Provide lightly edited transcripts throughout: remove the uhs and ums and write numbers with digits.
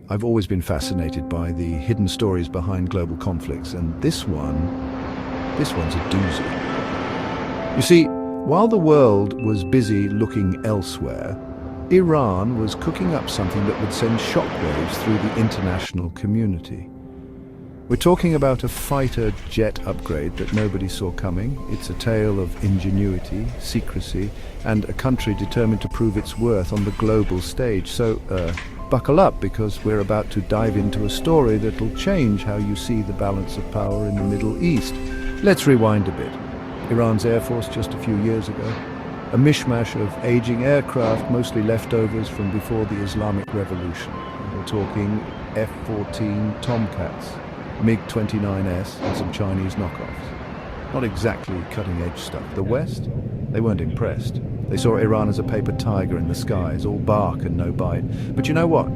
I've always been fascinated by the hidden stories behind global conflicts, and this one's a doozy. You see, while the world was busy looking elsewhere, Iran was cooking up something that would send shockwaves through the international community. We're talking about a fighter jet upgrade that nobody saw coming. It's a tale of ingenuity, secrecy, and a country determined to prove its worth on the global stage. So, buckle up, because we're about to dive into a story that'll change how you see the balance of power in the Middle East. Let's rewind a bit. Iran's Air Force just a few years ago. A mishmash of aging aircraft, mostly leftovers from before the Islamic Revolution. We're talking F-14 Tomcats, MiG-29S, and some Chinese knockoffs. Not exactly cutting-edge stuff. The West? They weren't impressed. They saw Iran as a paper tiger in the skies, all bark and no bite. But you know what?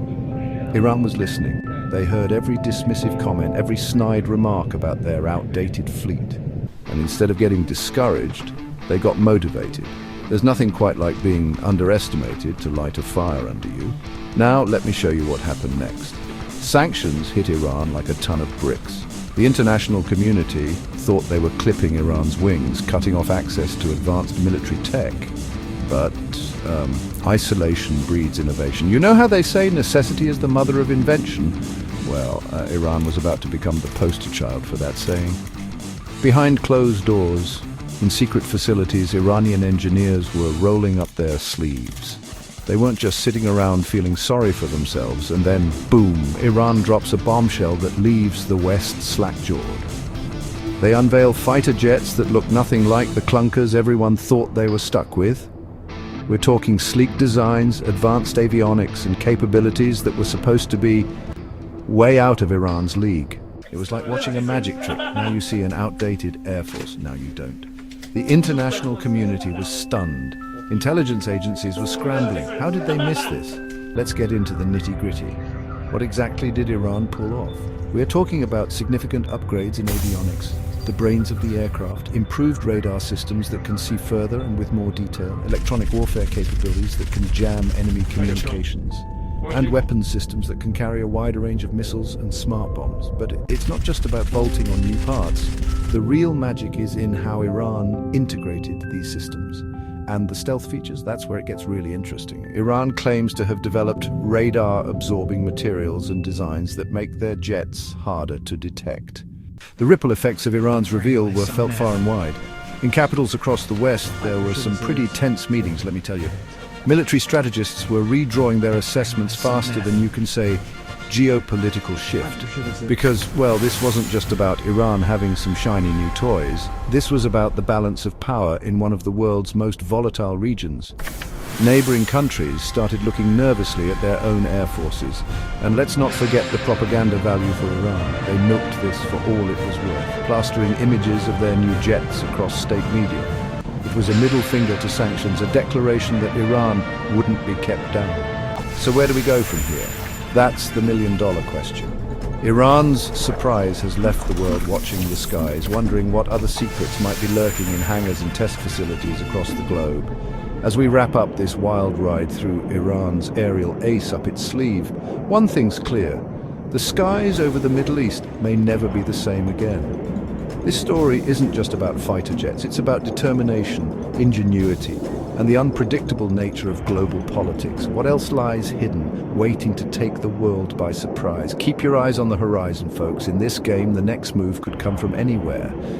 Iran was listening. They heard every dismissive comment, every snide remark about their outdated fleet. And instead of getting discouraged, they got motivated. There's nothing quite like being underestimated to light a fire under you. Now, let me show you what happened next. Sanctions hit Iran like a ton of bricks. The international community thought they were clipping Iran's wings, cutting off access to advanced military tech. But isolation breeds innovation. You know how they say necessity is the mother of invention? Well, Iran was about to become the poster child for that saying. Behind closed doors, in secret facilities, Iranian engineers were rolling up their sleeves. They weren't just sitting around feeling sorry for themselves, and then, boom, Iran drops a bombshell that leaves the West slack-jawed. They unveil fighter jets that look nothing like the clunkers everyone thought they were stuck with. We're talking sleek designs, advanced avionics, and capabilities that were supposed to be way out of Iran's league. It was like watching a magic trick. Now you see an outdated Air Force, now you don't. The international community was stunned. Intelligence agencies were scrambling. How did they miss this? Let's get into the nitty-gritty. What exactly did Iran pull off? We're talking about significant upgrades in avionics, the brains of the aircraft, improved radar systems that can see further and with more detail, electronic warfare capabilities that can jam enemy communications, and weapons systems that can carry a wider range of missiles and smart bombs. But it's not just about bolting on new parts. The real magic is in how Iran integrated these systems. And the stealth features, that's where it gets really interesting. Iran claims to have developed radar-absorbing materials and designs that make their jets harder to detect. The ripple effects of Iran's reveal were felt far and wide. In capitals across the West, there were some pretty tense meetings, let me tell you. Military strategists were redrawing their assessments faster than you can say geopolitical shift. Because, well, this wasn't just about Iran having some shiny new toys. This was about the balance of power in one of the world's most volatile regions. Neighboring countries started looking nervously at their own air forces. And let's not forget the propaganda value for Iran. They milked this for all it was worth, plastering images of their new jets across state media. It was a middle finger to sanctions, a declaration that Iran wouldn't be kept down. So where do we go from here? That's the million-dollar question. Iran's surprise has left the world watching the skies, wondering what other secrets might be lurking in hangars and test facilities across the globe. As we wrap up this wild ride through Iran's aerial ace up its sleeve, one thing's clear. The skies over the Middle East may never be the same again. This story isn't just about fighter jets, it's about determination, ingenuity, and the unpredictable nature of global politics. What else lies hidden, waiting to take the world by surprise? Keep your eyes on the horizon, folks. In this game, the next move could come from anywhere.